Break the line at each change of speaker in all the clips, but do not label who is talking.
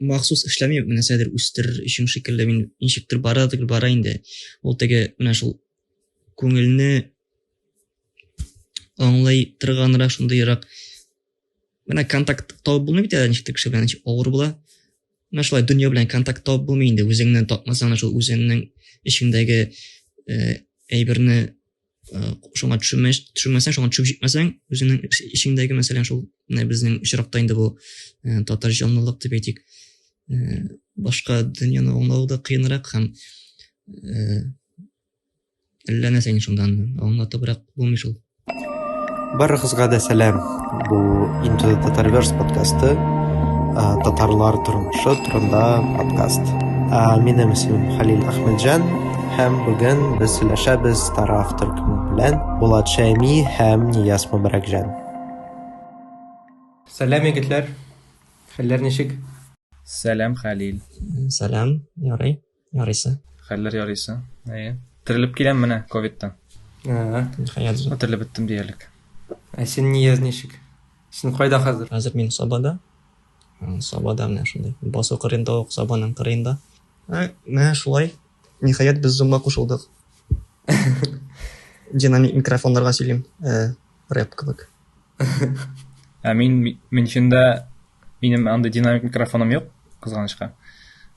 махсус эшләми нәрсәдер үстерер өчен шикелле мин ничектер бара инде. Ул теге менә шул күңелне аңлай торганрак шундыйрак менә контакт табып булмый бит әле ничектер кеше белән авыр була. Менә шулай дөнья белән контакт табып булмый инде. Үзеңне тапмасаң шул үзеңнең ичеңдәге әйберне шуңа төшермәсәң, шуңа төшеп җитмәсәң, үзеңнең ичеңдәге мәсәлән шул менә безнең очракта инде бу татар җанлылык дип әйтик. Башка дөньяны аңлау да кыенрак һәм әллә нәрсә шундан аңлатыбрак булмый шул.
Барыгызга да сәлам. Бу Into the Tatarverse подкасты. Татарлар тормышы турында подкаст. Минем исемем Халил Ахмеджан һәм бүген без сөйләшәбез тараф төркеме белән Булат Шәйми һәм Нияз Мөбарәкҗан. Сәлам егетләр. Хәлләр ничек?
Сәлам Халил.
Сәлам, ярыйсы.
Хәлләр ярыйсы. Терелеп киләм менә ковидтан. Терелеп беттем диярлек.
Син Нияз ничек? Син кайда хәзер?
Хәзер мин Сабада. Сабада менә шундый. Басу кырында ук Сабаның кырында. Менә шулай. Ниһаять без зумга кушылдык. Динамик микрофоннарга сөйлим. Рэп кебек.
Минчендә минем анда динамик микрофоным юк, кызганычка.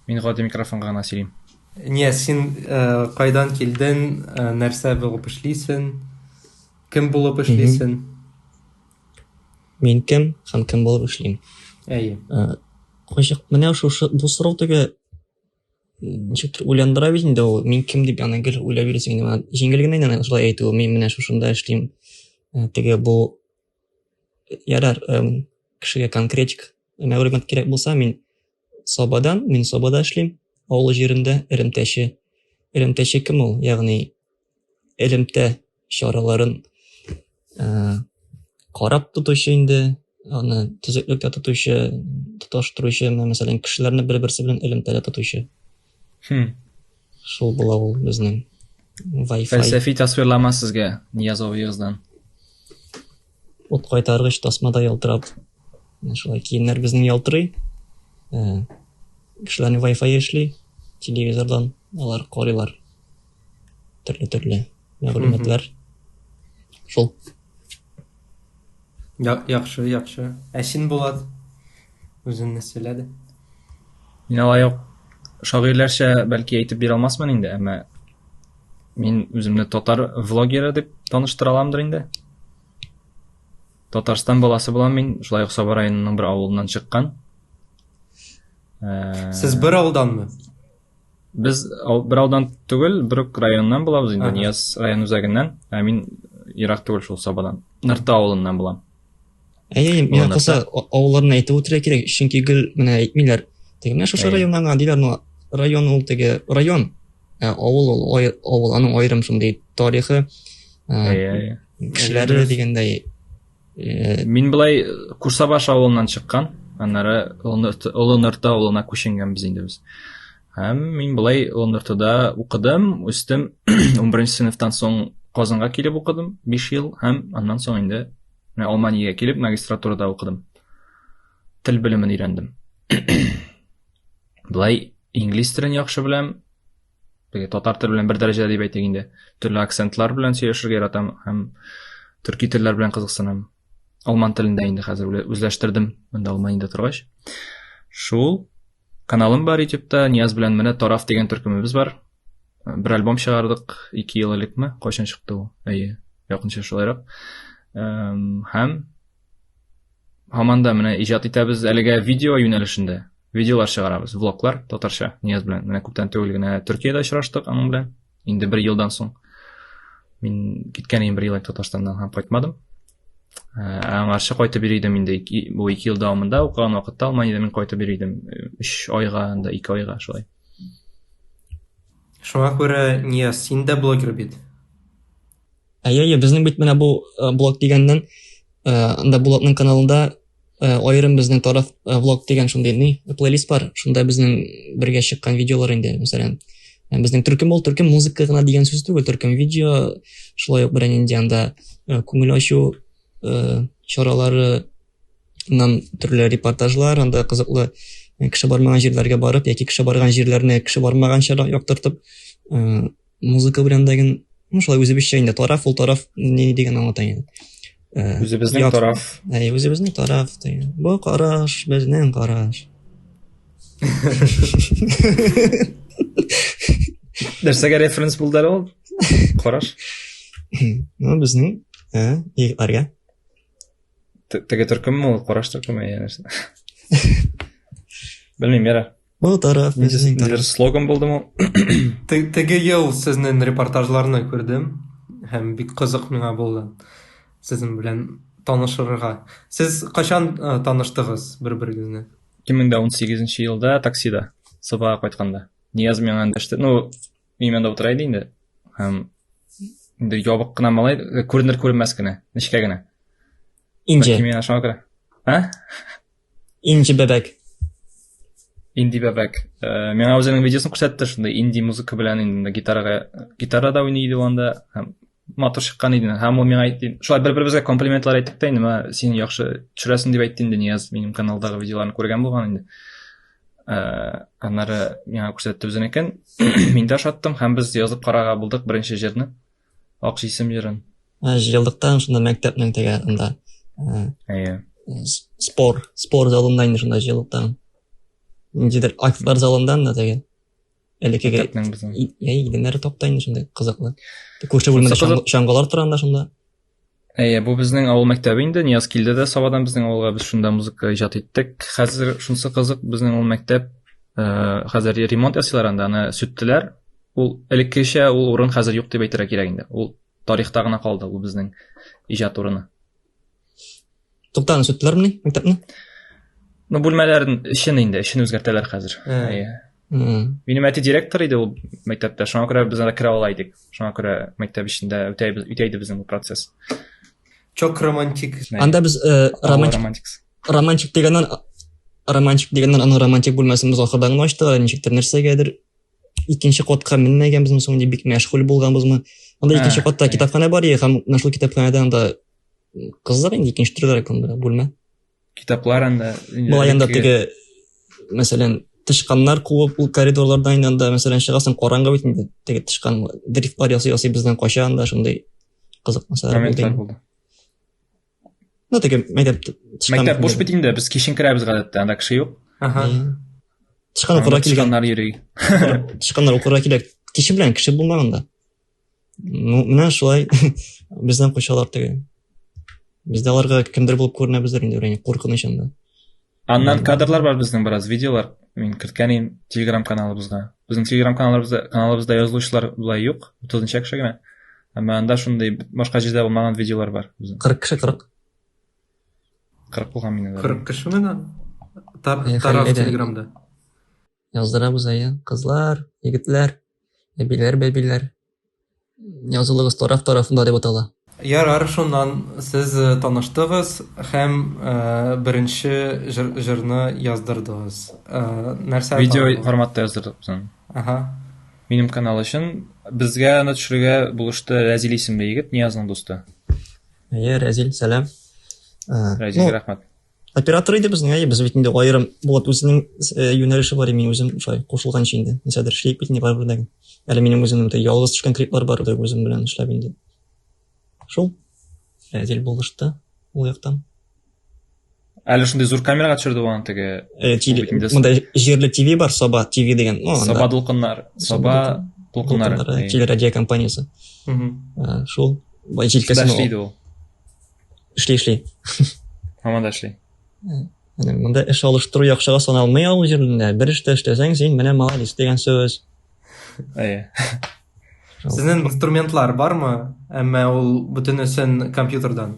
Мин гади микрофонга гына сөйлим.
Нияз, син кайдан килдең? Нәрсә булып эшлисең? Кем булып эшлисең?
Мин кем һәм кем булып эшлим? Кайчак менә бу сорау теге ничектер уйландыра бит инде ул. Мин кем дип аны гел уйлап йөрисең инде. Җиңел генә инде шулай әйтү. Мин менә шушында эшлим. Теге бу ярар кешегә конкретик мәгълүмат кирәк булса, мин Сабада эшлим. Авыл җирендә Элемтәче кем ул? Ягъни Элемтә чараларын карап тотучы инде, аны төзеклектә тотучы, тоташтыручы, мәсәлән, кешеләрне бер-берсе белән элемтәдә тотучы. Шул була ул безнең Wi-Fi.
Фәлсәфи тасвирлама сезгә Нияз авыгыздан.
Ут кайтаргыч тасмада ялтырап. Шулай киемнәр безнең ялтырый. Кешеләрне Wi-Fi эшли, телевизордан алар карыйлар. Төрле мәгълүматлар. Шул.
Яхшы. Син Булат үзең сөйләде.
Мин алай шагыйрьләрчә бәлки әйтеп бирә алмасмын инде, әмма мин үземне татар влогеры дип таныштыра аламдыр инде. Татарстан баласы булам мин, шулай ук Саба районының бер авылыннан чыккан.
Сез бер авылданмы?
Без бер авылдан түгел, бер районнан булабыз инде, Нияз район үзәгеннән, ә мин ерак түгел шул Сабадан. Нырта авылыннан булам.
Мин кыса авылларны әйтеп үтәргә кирәк, чөнки гел менә әйтмиләр. Теге менә шушы районнан диләр, но район ул теге район. Авыл аның аерым шундый тарихы. Кешеләре дигәндәй.
Мин булай Курсабаш авылыннан чыккан, аннары Олы Нырта авылына күченгәнбез инде без. Һәм мин булай Олы Ныртада укыдым, үстем 11 сыйныфтан соң Казанга килеп укыдым 5 ел, һәм аннан соң инде Алманиягә килеп магистратурада укыдым. Тел белемен өйрәндем. Булай инглиз телен яхшы беләм. Татар теле белән бер дәрәҗәдә дип әйтик инде. Төрле акцентлар белән сөйләшергә яратам һәм төрки телләр белән кызыксынам. Алман телендә инде хәзер үзләштердем, монда Алманиядә торгач. Шул каналым бар YouTube'та, Нияз белән менә Тараф дигән төркемебез бар. Бер альбом чыгардык 2 ел элекме? Кайчан чыкты ул? Якынча шулайрак. Һәм һаман да менә иҗат итәбез әлегә видео юнәлешендә. Видеолар чыгарабыз, влоглар татарча Нияз белән. Менә күптән түгел генә Төркиядә очраштык аның белән. Инде 1 елдан соң. Мин киткән 1 ел Татарстаннан һәм кайтмадым. Аңарча кайтып йөридем инде бу 2 ел дәвамында укыган вакытта Алманиядә мин кайтып йөридем 3 айга, анда 2 айга шулай.
Шуңа күрә Нияз син дә блогер бит.
Безнең бит менә бу блог дигәннән анда Булатның каналында аерым безнең Тараф влог дигән шундый плейлист бар. Шунда безнең бергә чыккан видеолар инде, мәсәлән. Безнең төркем музыка гына дигән сүз түгел, төркем видео, шулай ук берәр инде анда күңел ачу чаралары, төрле репортажлар, анда кызыклы кеше бармаган җирләргә барып яки кеше барган җирләрне кеше бармаганча яктыртып музыка белән дәген шулай үзебезчә инде тараф ул тараф ни дигән аңлата инде.
Үзебезнең тараф.
Үзебезнең тараф дигән. Бу караш безнең караш.
Нәрсәгә референс булды ул? Караш.
Ну безнең егетләргә.
Теге төркемме ул? Караш төркеме яшь. Белмим яра.
Бу тараф безнең тараф.
Слоган булдымы?
Теге ел сезнең репортажларны күрдем һәм бик кызык миңа булды. Сезнең белән танышырга. Сез качан таныштыгыз бер-берегезне?
2018 елда таксида Сабага кайтканда. Нияз миңа эндәште. Ну, мин монда утыра иде инде. Һәм инде ябык кына малай, күренер күренмәс кенә, нечкә генә.
Инҗе.
Мин ашыга керә.
Инҗе бәбәк.
Инди бәбәк. Миңа үзенең видеосын күрсәтте, шундай инди музыка белән инде гитарада уйный иде анда. Һәм матур чыккан иде. Һәм ул миңа әйтте, шулай бер-беребезгә комплиментлар әйттек тә инде, син яхшы төшерәсең дип әйтте инде Нияз, минем каналдагы видеоларны күргән булган инде. Аннары миңа күрсәтте үзенекен. Мин дә шаттым һәм без язып карага булдык беренче җирне. Акча исем җирен.
Җылдыктан шунда мәктәпнең теге анда. Спор залында инде шунда җылдыктан. Ниндидер активлар залындан да теге. Элекеге. Игеннәре топта инде шунда кызыклы. Күрше бүлмәдә чаңгалар торганда шунда.
Бу безнең авыл мәктәбе инде. Нияз килде дә Сабадан безнең авылга, без шунда музыка иҗат иттек. Хәзер шунысы кызык, безнең авыл мәктәп хәзер ремонт ясыйлар анда, аны сүттеләр. Ул элеккечә ул урын хәзер юк дип әйтергә кирәк инде. Ул тарихта гына калды, ул безнең иҗат урыны.
Туктаны сүттеләрме мәктәпне?
Ну, бүлмәләрен эшен үзгәртәләр хәзер. Минем әти директор иде ул мәктәптә. Шуңа күрә без анда керә ала идек. Шуңа күрә мәктәп эчендә үтә иде безнең процесс.
Çok romantik.
Анда без романтик дигәннән аны романтик бүлмәсен без ахырда гына ачтык, ничектер нәрсәгәдер икенче катка менмәгән безнең соң бик мәшгуль булганбызмы. Анда икенче катта китапханә бар иде һәм шул китапханәдә анда кызлар инде икенче төрлерәк бүлмә.
Китаплар анда.
Бу янда теге мәсәлән тышканнар куып ул коридорлардан янда мәсәлән чыгасың караңгы бит инде теге тышкан дрифтлар ясый бездән качан да шундый кызык мәсәләр булды. Ну теге
мәктәп буш бит инде, без кичен керәбез гадәттә, анда кеше юк.
Тышкан укырга
килгәннар йөри.
Тышканнар укырга килә. Кичен белән кеше булмаганда. Ну менә шулай бездән кучалар теге. Без дә аларга кемдер булып күренәбездер инде, куркыныч анда.
Аннан кадрлар бар безнең бераз видеолар. Мин керткән Telegram каналыбызга. Безнең Telegram каналыбызда язылучылар булай юк, 30 кеше генә. Әмма анда шундый башка җирдә булмаган видеолар бар.
40 кеше
40 булган мине.
40 кешеме? Тараф Телеграмда.
Яздырабыз кызлар, егетләр, бәбиләр. Язылыгыз тарафында дип атала.
Ярар, шуннан сез таныштыгыз һәм беренче җырны яздырдыгыз. Нәрсә?
Видео форматта яздырдык без. Минем канал өчен безгә аны төшерергә булышты Рәзил исемле егет, Ниязның дусты.
Рәзил, сәлам.
Рәзил, рәхмәт.
Оператор иде безнең, без бит инде аерым булат үзенең юнәлеше бар, мин үзем шулай кушылганчы инде. Нәрсәдер эшләп бит инде бар белән. Әле минем үземнең ялгыз төшкән клиплар бар, үзем белән эшләп инде. Шул Рәзил булышты ул яктан.
Әле шундый зур камерага төшерде ул теге.
Монда җирле ТВ бар, Саба ТВ дигән.
Саба дулкыннар.
Телерадио компаниясе. Шул җилкәсен
эшләйде ул.
Эшли.
Һаман да эшли.
Монда эш алыштыру яхшыга саналмый ул җирлендә. Бер эштә эшләсәң, син менә молодец дигән сүз.
Сезнең инструментлар бармы? Әмма ул бөтенесен компьютердан.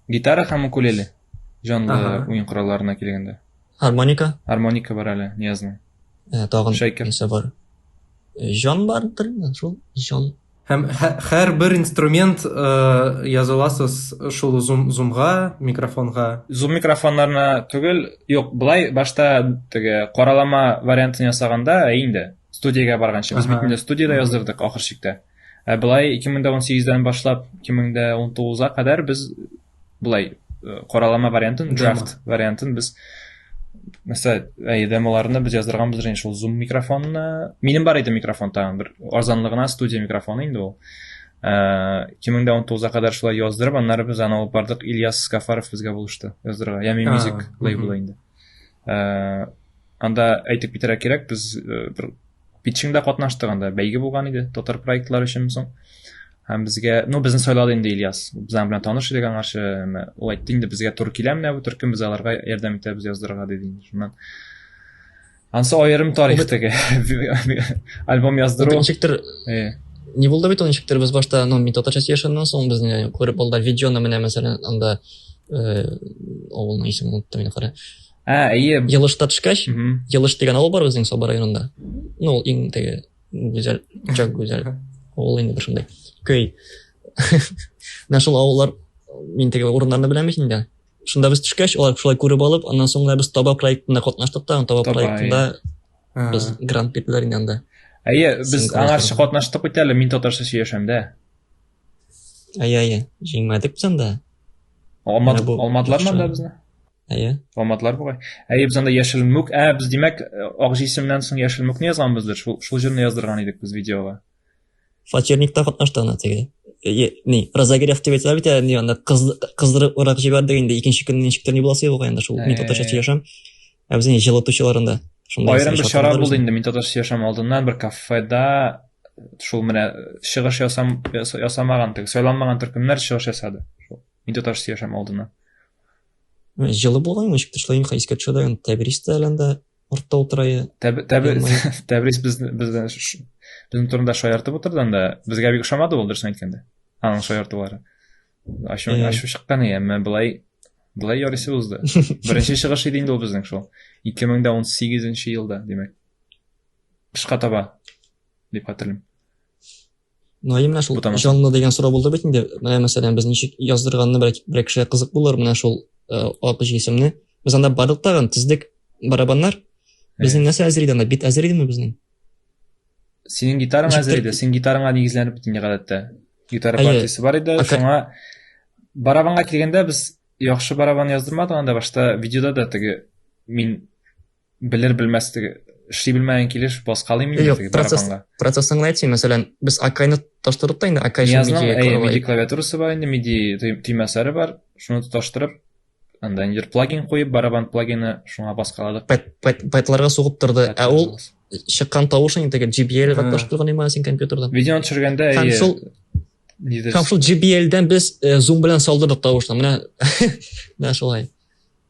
Гитара һәм укулеле. Җанлы уен коралларына килгәндә.
Harmonika
бар әле, Ниязның.
Тагын нәрсә бар? Җан бардыр, шул җан.
Һәм һәр бер инструмент языласыз шул зумга, микрофонга.
Зум микрофоннарына түгел, юк, былай башта теге каралама вариантын ясаганда инде студиягә барганчы без бит инде студиядә яздырдык ахырчыкта. Былай 2018 башлап 2019 кадәр без былай каралама вариантын, draft вариантын без Мәсәлән, демоларны без яздырганбыз инде шул Zoom микрофонны. Минем бар иде микрофон тагын бер арзанлыгына студия микрофоны инде ул. 2019-га кадәр шулай яздырып, аннары без аны алып бардык, Ильяс Скафаров безгә булышты яздырырга. Ями Music лейблы инде. Анда әйтеп китәргә кирәк, без бер питчингда катнаштык анда, бәйге булган иде, татар проектлары өчен соң. Һәм безгә, безне сайлады инде Ильяс. Безнең белән таныш идек аңарчы, ул әйтте инде безгә туры килә менә бу төркем, без аларга ярдәм итәбез яздырырга диде инде. Шуннан ансы аерым тарихтагы альбом яздыру.
Ничектер не булды бит ул ничектер без башта, мин татарча сөйләшкәннән соң безне күреп алда видеоны менә мәсәлән анда авылның исемен оныттым мин кара. Елышта төшкәч, Елыш дигән авыл бар безнең Саба районында. Ул иң теге гүзәл, чак гүзәл авыл инде бер шундый. Көй. Нашыл авыллар мин теге урыннарны беләм бит инде. Шунда без төшкәч, алар шулай күреп алып, аннан соң без Таба проектында катнаштык та, Таба проектында без грант бирделәр инде анда.
Без аңарчы катнаштык бит әле, мин татарча сөйләшәм дә.
Җиңмәдек без анда.
Алмадылармы анда безне? Алмадылар бугай. Без анда Яшел Мүк, без димәк Акҗи исеменнән соң Яшел Мүкне язганбыздыр. Шул җырны яздырган идек без видеога.
Фатирникта катнаштык анда теге. Разогрев дип әйтәләр бит, анда кыздырып урак җибәрдек инде, икенче көнне ничектер не буласы юк анда шул мин татарча сөйләшәм. Безнең җылытучыларында.
Аерым бер чара булды инде, мин татарча сөйләшәм алдыннан бер кафеда шул менә чыгыш ясамаган, сайланмаган төркемнәр чыгыш ясады. Мин татарча сөйләшәм алдыннан.
Җылы булган ничектер шулай искә төшәдә, Тәбристә әлендә ортта утырая.
Тәбриз безнең турында шаяртып утырды анда. Безгә бик ошамады ул дөресен әйткәндә. Аның шаяртулары. Ашу чыккан әмма булай ярыйсы узды. Беренче чыгыш иде инде ул безнең шул. 2018 елда, димәк. Кышка таба дип хәтерлим.
Менә шул җанлы дигән сорау булды бит инде. Мәсәлән, без ничек яздырганны бер кешегә кызык булыр, менә шул Акҗи исемне. Без анда бардык тагын тиздек барабаннар. Безнең нәрсә әзер иде анда, бит әзер идеме безнең?
Синең гитараң әзер иде, син гитараңа нигезләнеп бит инде гадәттә. Гитара партиясе бар иде, шуңа барабанга килгәндә без яхшы барабан яздырмадык анда башта видеода да теге мин белер-белмәс теге эшли белмәгән килеш баскалыйм инде теге барабанга. Процессын
әйтсәң, мәсәлән, без Акайны таштырып та инде, Акай
MIDI клавиатурасы бар инде, MIDI төймәсләре бар, шуны таштырып анда инде плагин куеп, барабан плагины шуңа баскаладык.
Пайтларга сугып торды. Ул чыккан тавышын теге JBL-га таштырган име син компьютердан.
Видеоны төшергәндә
Һәм шул JBL-дән без Zoom белән салдырдык тавышны. Менә шулай.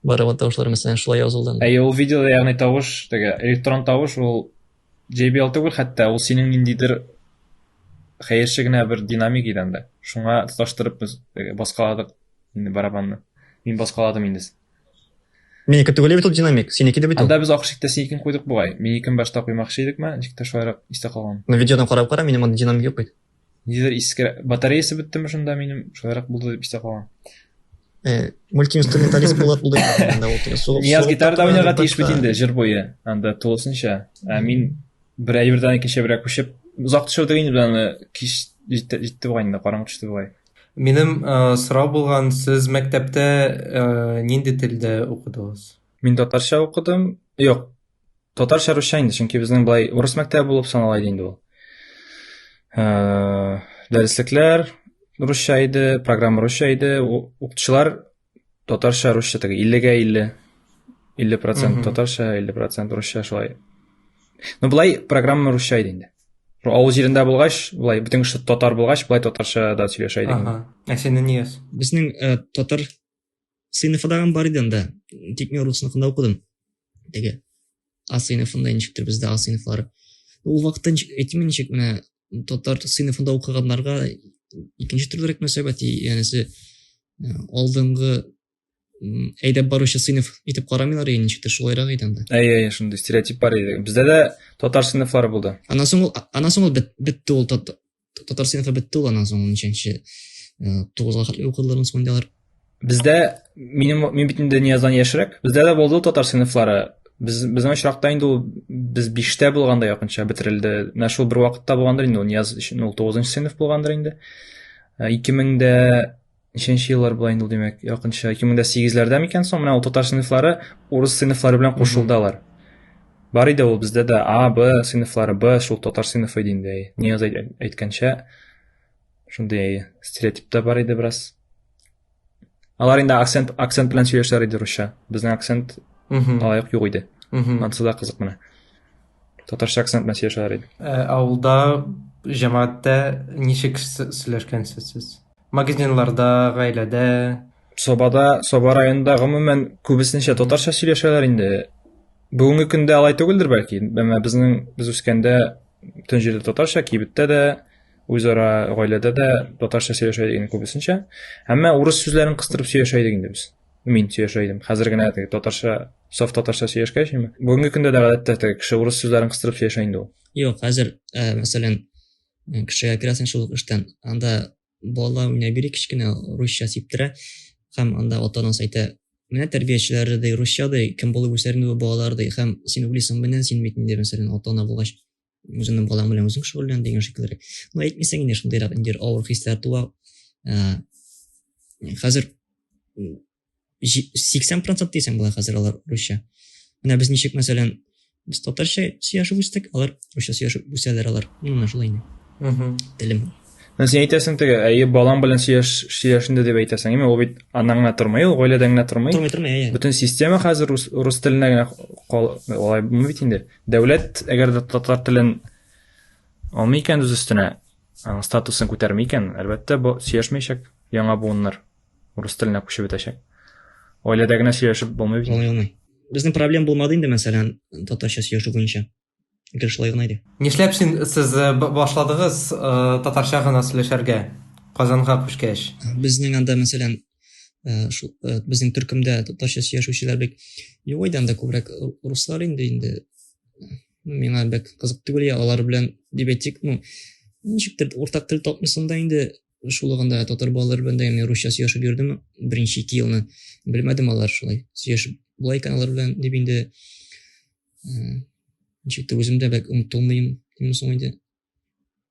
Барабан тавышлары мәсәлән шулай язылды.
Ул видеода ягъни тавыш, теге электрон тавыш ул JBL түгел, хәтта ул синең ниндидер хәерче генә бер динамик иде анда. Шуңа таштырып без баскаладык инде барабанны. Мин баскаладым инде.
Минеке түгел бит ул динамик, синеке дә бит ул.
Анда без акшикта синекен куйдык бугай. Минекен башта куймакчы идекме? Ничектә шулайрак истә калган.
Видеодан карап кара, минем анда динамик юк бит.
Нидер иске батареясы биттеме шунда минем шулайрак булды дип истә калган.
Мультиинструменталист булат анда ул.
Нияз гитарада уйнарга тиеш бит инде җыр буе. Анда тулысынча. Мин бер әйбердән икенче берәк күчеп, узак төшердек инде белән кич җитте бугай инде, караңгы төште бугай.
Минем сорау булган, сез мәктәптә нинди телдә укыдыгыз?
Мин татарча укыдым. Юк. Татарча русча инде, чөнки безнең булай урыс мәктәбе булып санала иде инде ул. Дәреслекләр русча иде, программа русча иде, укытучылар татарча русча теге 50-га 50% татарча, 50% русча шулай. Булай программа русча иде инде. Авыл җирендә булгач, булай бөтен кеше татар булгач, булай татарча да сөйләшә иде.
Синең нияз?
Безнең татар сыйныфыдаган бар иде анда. Тик мин рус сыйныфында укыдым. Теге А сыйныфында ничектер бездә А сыйныфлары. Ул вакытта әйтим ничек менә татар сыйныфында укыганнарга икенче төрлерәк мөнәсәбәт, янәсе алдынгы әйдәп баручы сыйныф итеп карамыйлар инде, ничектер шулайрак иде анда.
Шундый стереотип бар иде. Бездә дә татар сыйныфлары булды.
Аннан соң ул бетте ул татар сыйныфы бетте ул, аннан соң ничәнче 9-га хәтле укыдылар соңдалар.
Бездә мин бит инде Нияздан яшьрәк. Бездә дә булды татар сыйныфлары. Безнең очракта инде ул без 5тә булганда якынча бетерелде. Менә шул бер вакытта булгандыр инде ул Нияз 9-нчы сыйныф булгандыр инде. 2000-дә ниченче еллар була инде ул димәк, якынча 2008ләрдә микән соң менә ул татар сыйныфлары урыс сыйныфлары белән кушылдылар. Бар иде ул бездә дә А, Б сыйныфлары, Б шул татар сыйныфы иде инде. Нияз әйткәнчә шундый стереотип бар иде бераз. Алар инде акцент белән сөйләшәләр иде русча. Безнең акцент алайык юк иде. Монсы да кызык менә. Татарча акцент белән сөйләшәләр иде.
Авылда, җәмәгатьтә ничек сөйләшкәнсез сез? Магазинларда, гаиләдә?
Соба районында гомумән күбесенчә татарча сөйләшәләр инде. Бүгенге көндә алай түгелдер бәлки. Без үскәндә төн җирдә татарча, кибеттә дә, үзара гаиләдә дә татарча сөйләшә идек күбесенчә. Әмма урыс сүзләрен кыстырып сөйләшә идек инде без. Мин сөйләшә идем. Хәзер генә татарча, саф татарча сөйләшкәчме? Бүгенге көндә дә гадәттә кеше урыс сүзләрен кыстырып сөйләшә инде ул.
Юк, хәзер, мәсәлән, кешегә керәсең шул эштән, анда бала уйнай бирә кичкенә русча сиптерә, һәм анда ата-анасы әйтә, менә тәрбиячеләре дә русча да, кем булып үсәрен бу балалар да, һәм син уйлыйсың менә син бит инде мәсәлән ата-ана булгач үзеңнең балаң белән үзең шөгыльлән дигән шикелле. Но әйтмисең инде шундыйрак инде авыр хисләр туа. Хәзер 80% дисәң була хәзер алар русча. Менә без ничек мәсәлән без татарча сөйләшеп үстек, алар русча сөйләшеп үсәләр алар. Менә шулай инде. Телем.
Сен әйтәсең теге, балаң белән сөйләшендә дип әйтәсең, ул бит анаң гына тормый, ул гаиләдә генә тормый. Бөтен система хәзер рус теленә генә алай булмый бит инде. Дәүләт әгәр дә татар телен алмый икән үз өстенә, статусын күтәрмәй икән, әлбәттә бу сөйләшмәячәк яңа буыннар рус теленә күчеп бетәчәк. Гаиләдә генә сөйләшеп булмый бит.
Булмый. Безнең проблем булмады инде мәсәлән татарча сөйләшү буенча. Гел шулай гына иде.
Нишләп сез башладыгыз татарча гына сөйләшәргә Казанга күчкәч?
Безнең анда мәсәлән безнең төркемдә татарча сөйләшүчеләр бик юк иде, анда күбрәк руслар инде. Миңа бик кызык түгел, алар белән дип әйтик, ничектер уртак тел тапмыйсың да инде шулыгында татар балалар белән дә мин русча сөйләшеп йөрдем беренче 2 елны. Белмәдем алар шулай сөйләшеп булай икән алар белән дип инде. Ничектер үземдә бик онытылмыйм димсең инде.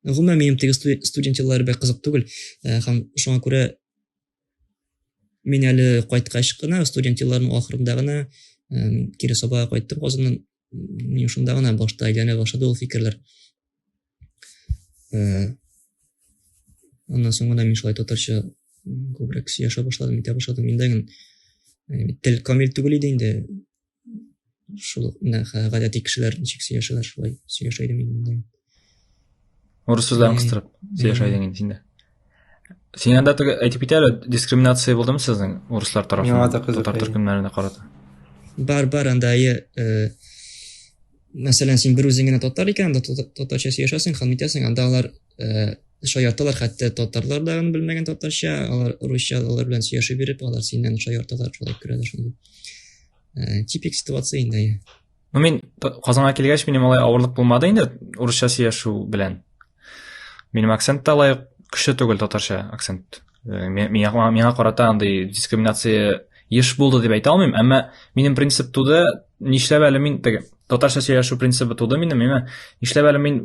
Гомумән минем теге студент еллары бик кызык түгел, һәм шуңа күрә мин әле кайткач кына студент елларның ахырында гына кире Сабага кайттым Казаннан. Мин шунда гына башта әйләнә башлады ул фикерләр. Аннан соң гына мин шулай татарча күбрәк сөйләшә башладым, итә башладым. Миндә тел камил түгел иде инде. Шул гадәти кешеләр ничек сөйләшәләр, шулай сөйләшә идем инде.
Урыс сүзләрен кыстырып сөйләшә идең инде синдә. Син анда әйтеп китә әле, дискриминация булдымы сезнең урыслар тарафыннан татар төркемнәренә карата?
Бар анда мәсәлән син бер үзең генә татар икән, татарча сөйләшәсең, һәм итәсең, анда алар шаярталар, хәтта татарлар да белмәгән татарча, алар русча алар белән сөйләшеп биреп, алар синнән шаярталар, шулай күрәләр шундый. Типик ситуация инде.
Мин Казанга килгәч минем алай авырлык булмады инде урысча сөйләшү белән. Минем акцент та алай көчле түгел, татарча акцент. Миңа карата андый дискриминация еш булды дип әйтә алмыйм, әмма минем принцип туды, нишләп әле мин татарча сөйләшү принципы туды минем, нишләп әле мин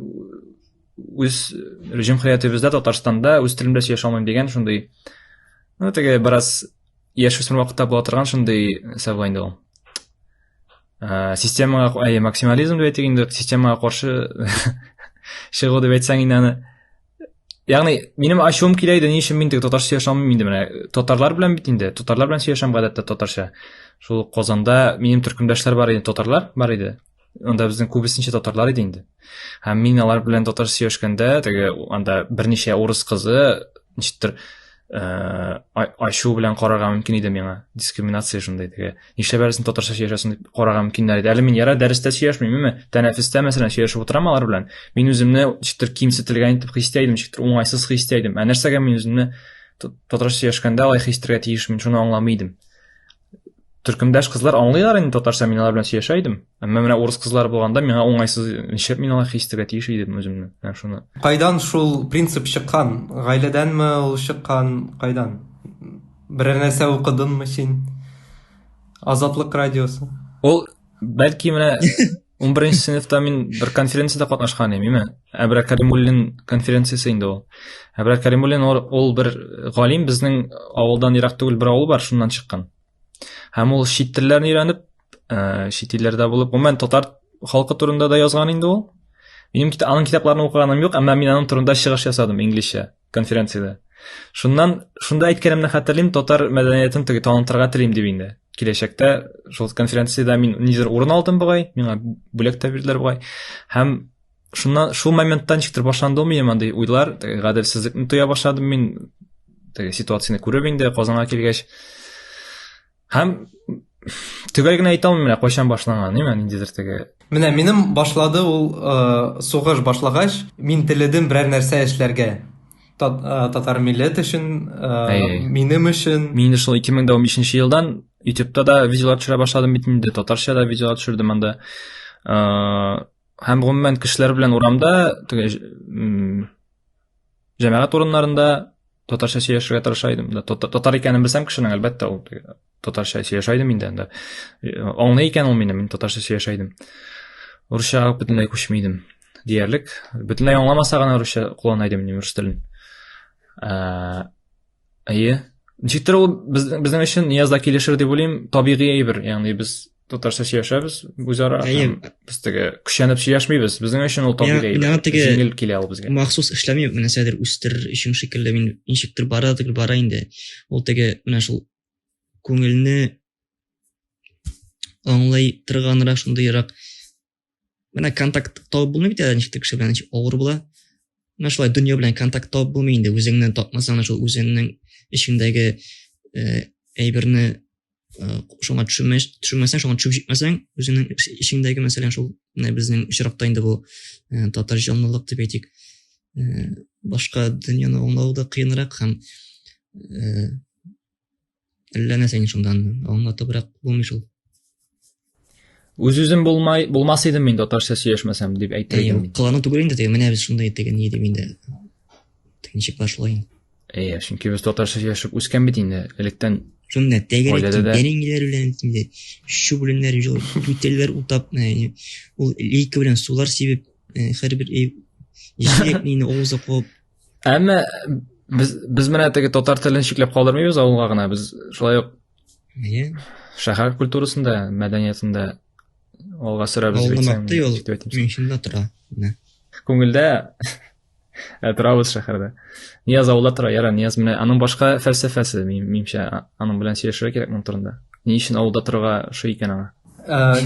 үз җәмгыятебездә Татарстанда үз телемдә сөйләшә алмыйм дигән шундый. Теге бераз яшүсмер вакытта була торган шундый сәбәп инде ул. Системага максимализм дип әйтик инде, системага каршы чыгу дип әйтсәң инде. Ягъни минем ачуым килә иде, ни өчен мин татарча сөйләшә алмыйм инде менә. Татарлар белән бит инде, татарлар белән сөйләшәм гадәттә татарча. Шул Казанда минем төркемдәшләр бар иде, татарлар бар иде. Анда безнең күбесенчә татарлар иде инде. Һәм мин алар белән татарча сөйләшкәндә, теге анда берничә урыс кызы ничектер ачу белән карарга мөмкин иде миңа. Дискриминация шундай теге. Нишләп әле син татарча сөйләшәсең дип карарга мөмкиннәр иде. Әле мин яра дәрестә сөйләшмим, тәнәфестә мәсәлән сөйләшеп утырам алар белән. Мин үземне ничектер кимсетелгән итеп хис итәм, ничектер уңайсыз хис итәм. Нәрсәгә мин үземне татарча сөйләшкәндә алай хис итәргә тиеш, мин шуны аңламыйдым. Төркемдәш кызлар аңлыйлар инде татарча, мин алар белән сөйләшә идем. Әмма менә урыс кызлар булганда миңа уңайсыз, нишләп мин алай хис итәргә тиеш идем үземне. Шуны.
Кайдан шул принцип чыккан? Гаиләдәнме ул чыккан? Кайдан? Бер нәрсә укыдыңмы син? Азатлык радиосы.
Ул бәлки менә 11 сыйныфта мин бер конференцияда катнашкан идем, Әбрар Кәримуллин конференциясы инде ул. Әбрар Кәримуллин ул бер галим, безнең авылдан ерак түгел бер авыл бар, шуннан чыккан. Һәм ул чит телләрне өйрәнеп, чит илләрдә булып, гомумән татар халкы турында да язган инде ул. Минем аның китапларын укыганым юк, әмма мин аның турында чыгыш ясадым инглизчә конференцияда. Шунда әйткәнемне хәтерлим, татар мәдәниятен танытырга телим дип инде. Киләчәктә шул конференцияда мин нидер урын алдым бугай, миңа бүләк тә бирделәр бугай. Һәм шул моменттан ничектер башланды минем андый уйлар, гаделсезлекне тоя башладым мин, ситуацияны күреп инде Казанга килгәч. Һәм төгәл генә әйтә алмыйм менә кайчан башланган, ниндидер теге.
Менә минем башлады ул сугыш башлагач, мин теләдем берәр нәрсә эшләргә. Татар милләт өчен, минем өчен.
Мин шул 2015 елдан YouTube'да да видеолар төшерә башладым бит инде, татарча да видеолар төшердем анда. Һәм гомумән кешеләр белән урамда, җәмәгать урыннарында татарча сөйләшергә тырыша идем. Татар икәнен белсәм кешенең, әлбәттә, ул татарча сөйләшә идем инде анда. Аңлый икән ул мине, мин татарча сөйләшә идем. Русча бөтенләй күчми идем. Диярлек, бөтенләй аңламаса гына русча куллана идем рус телен. Ничектер ул безнең өчен Ниязда килешер дип уйлыйм, табигый әйбер. Ягъни без татарча сөйләшәбез, үзара без теге күчәнеп сөйләшмибез. Безнең өчен ул табигый әйбер. Җиңел килә ул безгә.
Махсус эшләми, нәрсәдер үстер өчен шикелле мин ничектер бара инде. Ул теге менә шул күңелне аңлай торганрак, шундыйрак. Менә контакт табып булмый бит, ничектер кеше белән авыр була. Менә шулай дөнья белән контакт табып булмый инде. Үзеңнән тапмасаң, шул үзеңнең ишеңдәге әйберне шуңа төшермәсәң, шуңа төшеп җитмәсәң, үзеңнең ишеңдәге мәсәлән шул менә безнең очракта инде бу татар җанлылык дип әйтик. Башка дөньяны аңлау да кыенрак һәм әллә нәрсә шундан аңлатыбрак булмый шул.
Үз-үзем булмас идем мин татарча сөйләшмәсәм дип әйтергән.
Кылану түгел инде, менә без шундай дигән ни дип инде. Ничек башлый?
Чөнки без татарча сөйләшеп үскән бит инде, электән.
Шунда тәгәрәгәннәр белән инде шу беләннәр үтәлләр утап, ул лейка белән сулар сибеп, һәрбер җиләкне авызга куып.
Әмма без менә теге татар телен шикләп калдырмыйбыз авылга гына. Без шулай ук шәһәр культурасында, мәдәниятендә алга сөрәбез бит.
Мин шунда тора.
Күңелдә торабыз шәһәрдә. Нияз авылда тора, яра, Нияз менә аның башка фәлсәфәсе, минемчә, аның белән сөйләшергә кирәк моның турында. Ни өчен авылда торырга шул икән аңа?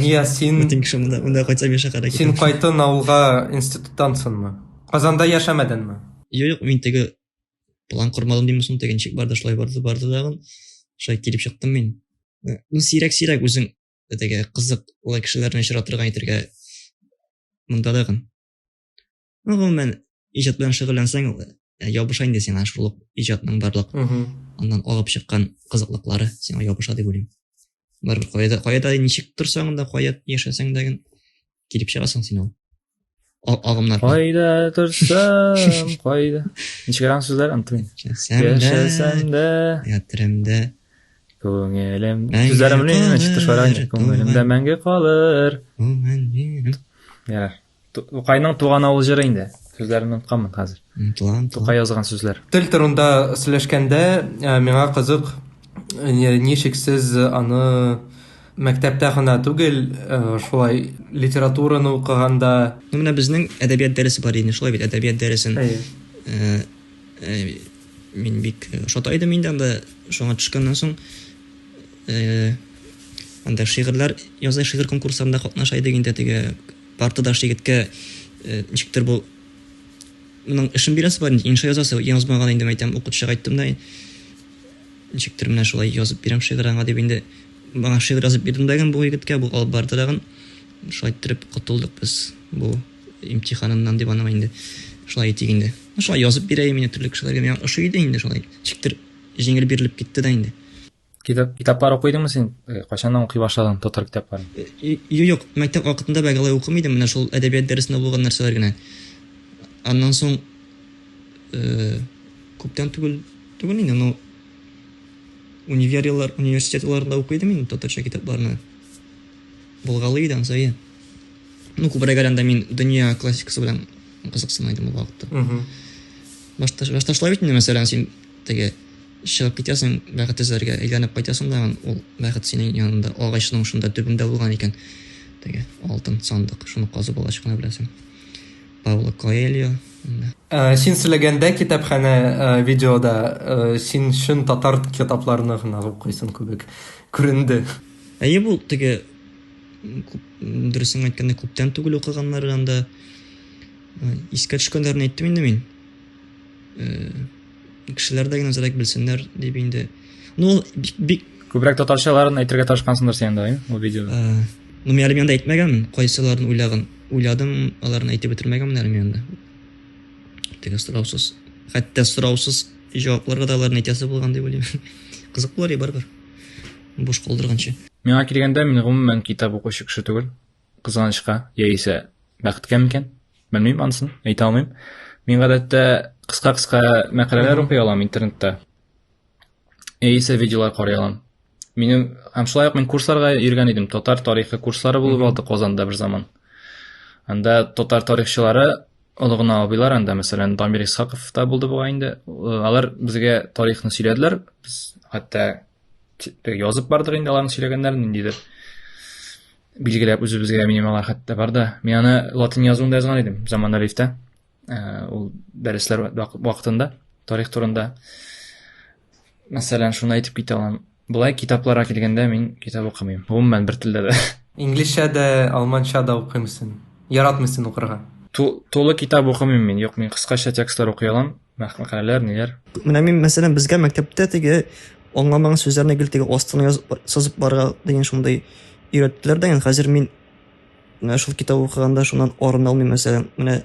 Нияз, син кайтын авылга институттансыңмы? Казанда яшәмәдеңме?
Юк, мин теге план курмадым димме, соң теге ничек барды, шулай барды дагы. Шулай килеп чыктым мин. Сирәк үзең теге кызык улай кешеләрне очратырга әйтергә монда дагы. Гомумән иҗат белән шөгыльләнсәң, ябыша инде сиңа шул иҗатның барлык аннан алып чыккан кызыклыклары сиңа ябыша дип уйлыйм. Бер кайда ничек торсаң да, кайда яшәсәң дә килеп чыгасың син ул. Агымнар.
Кайда торсам, кайда. Ничек сүзләр антым. Яшәсәң дә, ятырымда, күңелем. Сүзләремне ничек тышаран, күңелемдә мәңге калыр. Яр. Тукайның туган авыл җыры инде. Сүзләрен онытканмын хәзер. Тукай язган сүзләр.
Тел турында сөйләшкәндә, миңа кызык, ничек сез аны мәктәптә генә түгел, шулай литератураны укыганда,
менә безнең әдәбият дәресе бар иде, шулай бит әдәбият дәресен. Мин бик шатайдым инде анда, шуңа төшкәннән соң анда шигырьләр, яза шигырь конкурсларында катнаша идек инде, теге партада шигырькә ничектер бу моның эшен бирәсе бар, инша язасы, язмаган инде әйтәм, укытучыга әйттем да, ничектер менә шулай язып бирәм шигырьгә дип инде, бана шигырь язып бирдем дигән бу егеткә, бу алып барды дигән, шулай итеп котылдык без бу имтиханыннан дип аны инде шулай итик инде. Шулай язып бирәм инде төрле кешеләргә, мен ошо иде инде шулай, ничектер җиңел бирелеп китте да инде.
Китаплар укыйдыңмы син? Кайчаннан укый башладың татар китапларын?
Юк, мәктәп вакытында бәгалай укымый идем, менә шул әдәбият дәресендә булган нәрсәләр генә. Аннан соң күптән түгел инде, но университетларда укыйдым инде татарча китапларны. Булгалы иде ансая. Ну, күбрәк әлендә мин дөнья классикасы белән кызыксына идем ул вакытта. Башта шулай бит инде, мәсәлән, син теге чыгып китәсең, бәхет эзләргә әйләнеп кайтасың да, ул бәхет синең янында агачның шунда төбендә булган икән. Теге алтын сандык, шуны казып алачакны беләсең. Пауло Коэльо.
Син сөйләгәндә китапханә видеода син шун татар китапларны гына укыйсың күбек күренде.
Әйе, бу теге дөресен әйткәндә күптән түгел укыганнар анда искә төшкәннәрне әйттем инде мин. Кешеләр дә нәзәрәк белсеннәр дип инде. Ну, бик
Күбрәк татарчаларын әйтергә тырышкансыңдыр син да, ул видеода.
Ну, мен әле әйтмәгәнмен, кайсыларын уйладым, аларны әйтеп бетермәгәнмен әле мен анда. Теге сораусыз, хәтта сораусыз җавапларга да аларны әйтәсе булган дип уйлыйм. Кызык булыр барыбер. Буш калдырганчы.
Миңа килгәндә мин гомумән китап укучы кеше түгел. Кызганычка, яисә бәхеткә микән? Белмим анысын, әйтә алмыйм. Мин гадәттә кыска мәкаләләр укый алам интернетта. Яисә видеолар карый алам. Минем һәм шулай ук мин курсларга йөргән идем. Татар тарихы курслары булып алды Казанда бер заман. Анда татар тарихчылары олыгына абыйлар анда, мәсәлән, Дамир Исхаков та булды буга инде. Алар безгә тарихны сөйләделәр. Без хәтта язып бардык инде аларның сөйләгәннәрен ниндидер. Билгеләп үзебезгә минималар хәтта бар да. Мин аны латин язуында язган идем заман алифта. Ул дәресләр вакытында тарих турында. Мәсәлән, шуны әйтеп китә алам. Булай китапларга килгәндә мин китап укымыйм. Гомумән бер телдә дә.
Инглизчә дә, алманча да укыймсың. Яратмыйсың укырга.
Тулы китап укымыйм мин. Юк, мин кыскача текстлар укый алам. Мәкаләләр, ниләр.
Менә мин мәсәлән безгә мәктәптә теге аңламаган сүзләрне гел теге астына сызып барырга дигән шундый өйрәттеләр дә, хәзер мин менә шул китап укыганда шуннан арына алмыйм. Мәсәлән, менә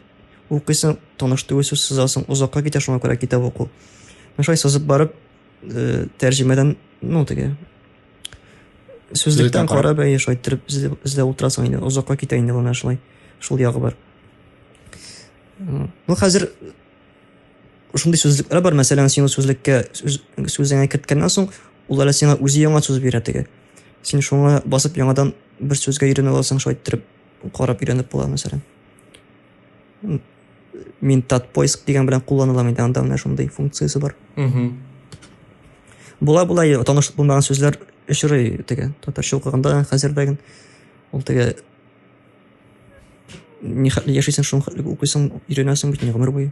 укыйсың, таныш түгел сүз сызасың, узакка китә, шуңа күрә китап уку. Менә шулай сызып барып, тәрҗемәдән, ну теге сүзлектән карап, шулай иттереп эзләп утырасың инде, узакка китә инде менә шулай. Шул ягы бар. Ну хәзер шундый сүзлекләр бар, мәсәлән, син сүзлеккә сүзеңә керткәннән соң, ул әле сиңа үзе яңа сүз бирә теге. Син шуңа басып яңадан бер сүзгә өйрәнеп алсаң, шулай иттереп карап өйрәнеп була, мәсәлән. Мин татпоиск дигән белән кулланылам инде, анда менә шундый функциясе бар. Була-була таныш булмаган сүзләр очрый теге татарча укыганда хәзердәген. Ул теге ни хәтле яшисең, шуны хәтле укыйсың, өйрәнәсең бит гомер буе.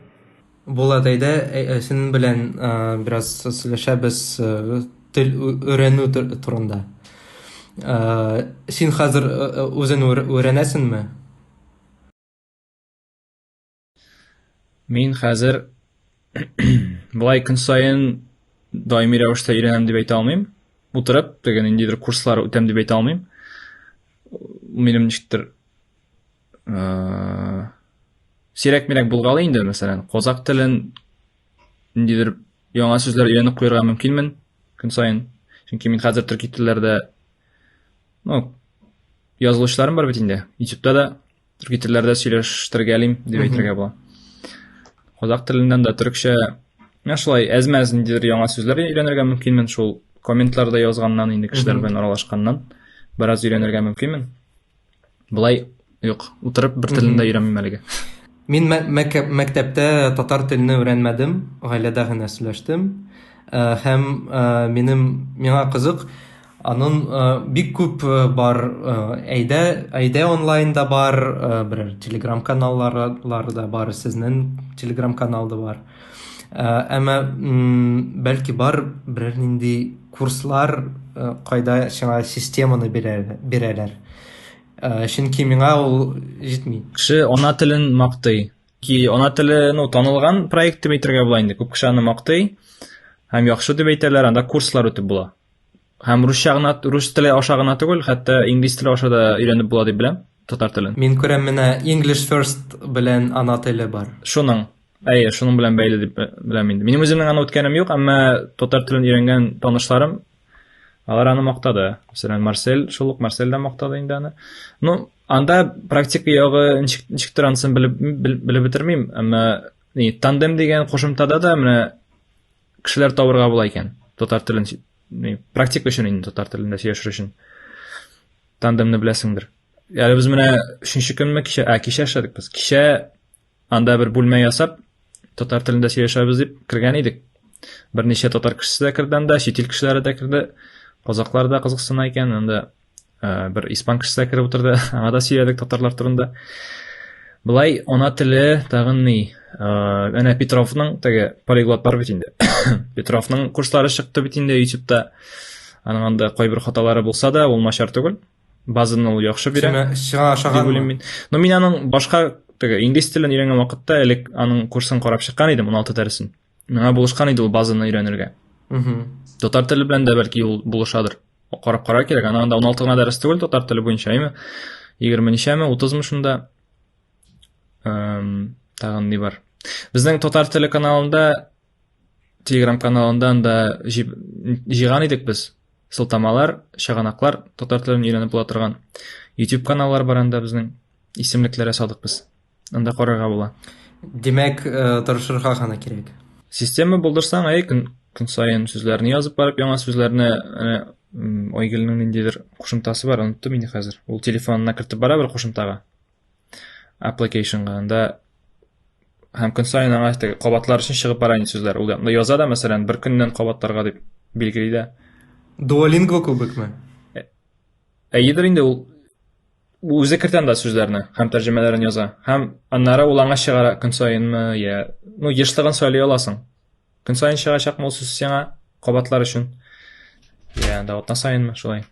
Була дәйдә, синең белән бераз сөйләшәбез тел өйрәнү турында. Син хәзер үзең өйрәнәсеңме?
Мин хәзер булай көн сайын даими рәвештә өйрәнәм дип әйтә алмыйм. Утырып, теге ниндидер курслар үтәм дип әйтә алмыйм. Минем ничектер сирәк-мирәк булгалы инде, мәсәлән, казак телен ниндидер яңа сүзләр өйрәнеп куярга мөмкинмен көн сайын. Чөнки мин хәзер төрки телләрдә, ну, язылышларым бар бит инде. YouTube'да да төрки телләрдә сөйләштергәлим дип әйтергә була. Казак теленнән дә төркчә, мен шулай әзмәз ниндидер яңа сүзләр өйрәнергә мөмкинмен, шул комментларда язганнан, инде кешеләр белән аралашканнан бераз өйрәнергә мөмкинмен. Булай юк, утырып бер телендә өйрәнмим әлегә.
Мин мәктәптә татар телене өйрәнмәдем, гаиләдә генә сөйләштем. Һәм миңа кызык, аның бик күп бар, әйдә онлайнда бар, бер телеграм каналлары да бар, сезнең телеграм каналда бар. Әмма бәлки бар берәр нинди курслар, кайда шуңа системаны бирәләр. Чөнки миңа ул җитми.
Кеше ана телен мактый. Ки ана теле, ну, танылган проект дип әйтергә була инде. Күп кеше аны мактый. Һәм яхшы дип әйтәләр, анда курслар үтеп була. Һәм рус теле аша гына түгел, хәтта инглиз теле аша да өйрәнеп була дип беләм, татар телен.
Мин күрәм, менә English First белән ана теле бар.
Шуның белән бәйле дип беләм инде. Минем үземнең аны үткәнем юк, әмма татар телен өйрәнгән танышларым алар аны мактады. Мәсәлән, Марсель да мактады инде аны. Ну, анда практика ягы ничектер анысын белеп бетермим, әмма тандем дигән кушымтада да менә кешеләр табырга була икән. Татар телен практика өчен инде, татар телендә сөйләшер өчен. Тандемны беләсеңдер. Yani biz менә 3нче көнме кичә эшләдек без. Кичә анда бер бүлмә ясап, татар телендә сөйләшәбез дип кергән идек. Берничә татар кешесе дә кирде анда, чит ил кешеләре дә кирде. Казаклар да кызыксына икән, анда бер испан кешесе дә кирип утырды. Аңа да сөйләдек татарлар турында. Булай ана теле тагын ни? Әнә Петровның теге полиглот бар бит инде. Петровның курслары чыкты бит инде YouTube'да. Аның анда кайбер хаталары булса да, ул начар түгел. Базаны ул яхшы бирә.
Шыга ашаган.
Но мин аның башка теге инглиз телен өйрәнгән вакытта элек аның курсын карап чыккан идем 16 дәресен. Миңа булышкан иде ул базаны өйрәнергә. Татар теле белән дә бәлки ул булышадыр. Карап карар кирәк. Анда 16 гына дәрес түгел татар теле буенча, әйме? 20 ничәме, 30 шунда. Тагын ни бар? Безнең татар теле каналында, Telegram каналында да җыйган идек без. Сылтамалар, шаганаклар татар телен өйрәнеп була торган. YouTube каналлар бар анда безнең. Исемлекләре салдык без. Анда карарга була.
Димәк, тырышырга гына кирәк.
Система булдырсаң, көн сайын сүзләрне язып барып, яңа сүзләрне Ойгелнең ниндидер кушымтасы бар, оныттым инде хәзер. Ул телефонына кертеп бара бер кушымтага. Applicationга анда һәм көн сайын аңа кабатлар өчен чыгып бара инде сүзләр. Ул анда яза да, мәсәлән, бер көннән кабатларга дип билгели дә.
Duolingo күбекме?
Әйдер инде ул үзе кертә анда сүзләрне, һәм тәрҗемәләрен яза. Һәм аннары ул аңа чыгара көн сайынмы, я, ешлыгын сөйли аласың. Көн сайын чыгачакмы ул сүз сиңа кабатлар өчен. Я, да, атна сайынмы, шулай.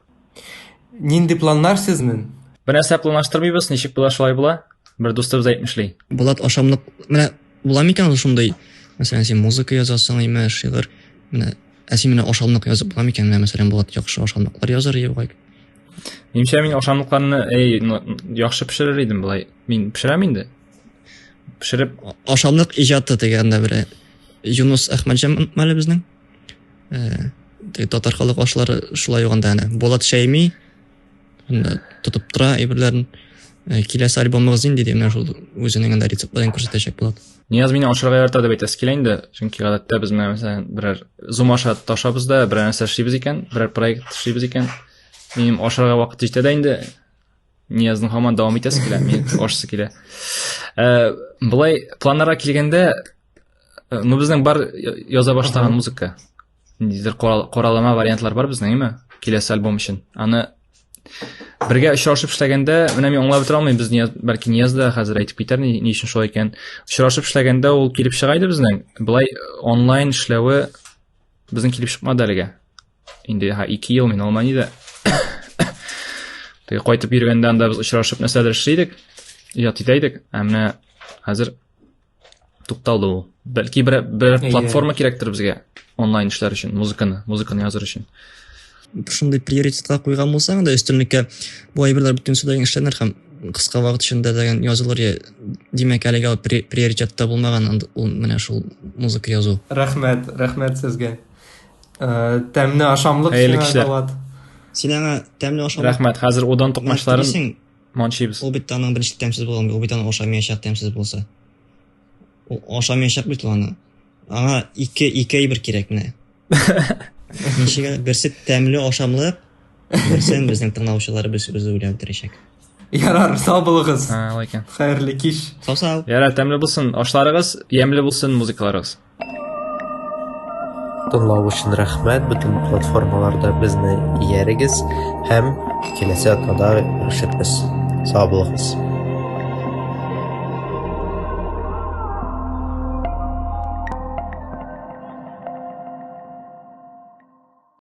Нинди планнар сезнең?
Бер нәрсә планлаштырмыйбыз, ничек була шулай була? Бер дустыбыз әйтмешли.
Булат ашамлык, менә була микән шундай? Мәсәлән, син музыка язасың, име, шигырь, менә син менә ашамлык язып була микән? Мәсәлән, Булат яхшы ашамлыклар язар иде.
Нимчә мин ашамлыкларны яхшы пешерер идем булай. Мин пешерәм инде. Пешереп
Ашамлык иҗаты дигәндә бер Юнус Әхмәтҗан мәле безнең. Татар халык ашлары шулай юганда әнә. Булат Шәйми тотып тора әйберләрен. Киләсе альбомыбыз инде менә шул үзенең анда рецептларын күрсәтәчәк Булат.
Нияз мине ашырга ярата дип әйтәсе килә инде. Чөнки гадәттә без мәсәлән берәр зумаша ташабыз да, берәр нәрсә эшлибез икән, берәр проект эшлибез икән. Минем ашырга вакыт җитә дә инде. Ниязның һаман дәвам итәсе килә, мин ашысы килә. Булай планнарга килгәндә, безнең бар яза башлаган музыка. Ниндидер каралама вариантлар бар безнең, име? Киләсе альбом өчен. Аны бергә очрашып эшләгәндә, менә мин аңлап бетә алмыйм, без бәлки Ниязда хәзер әйтеп китәр ни өчен шулай икән. Очрашып эшләгәндә ул килеп чыга иде безнең. Булай онлайн эшләве безнең килеп чыкмады әлегә. Инде 2 ел мин Алманиядә. Теге кайтып йөргәндә анда без очрашып нәрсәдер эшлидек, иҗат итәйдек. Менә хәзер тукталды ул. Бәлки бер платформа кирәктер безгә онлайн эшләр өчен, музыканы языр өчен.
Шундай приоритетка куйган булсаң да өстенлеккә бу әйберләр бөтен сүздән эшләнер һәм кыска вакыт эчендә дигән язылыр. Димәк, әлегә приоритетта булмаган ул менә шул музыка язу.
Рәхмәт сезгә. Тәмле ашамлык
сиңа.
Син аңа тәмле ашамлык.
Рәхмәт. Хәзер удан токмачларын манчыбыз.
Ул бит аның беренче тәмсез булган, ул бит аның ашамаячак тәмсез булса. Ул ашамаячак бит аны. Аңа 2 әйбер кирәк менә. Ничегә берсе тәмле ашамлык, берсен безнең тыңлаучыларыбыз үзе уйлап бетерәчәк.
Ярар, сау булыгыз.
Алай икән.
Хәерле кич.
Сау.
Ярар, тәмле булсын ашларыгыз, ямьле булсын музыкаларыгыз.
Тыңлау өчен рәхмәт. Бөтен платформаларда безне иярегез һәм киләсе атнада görüşербез. Сау булыгыз.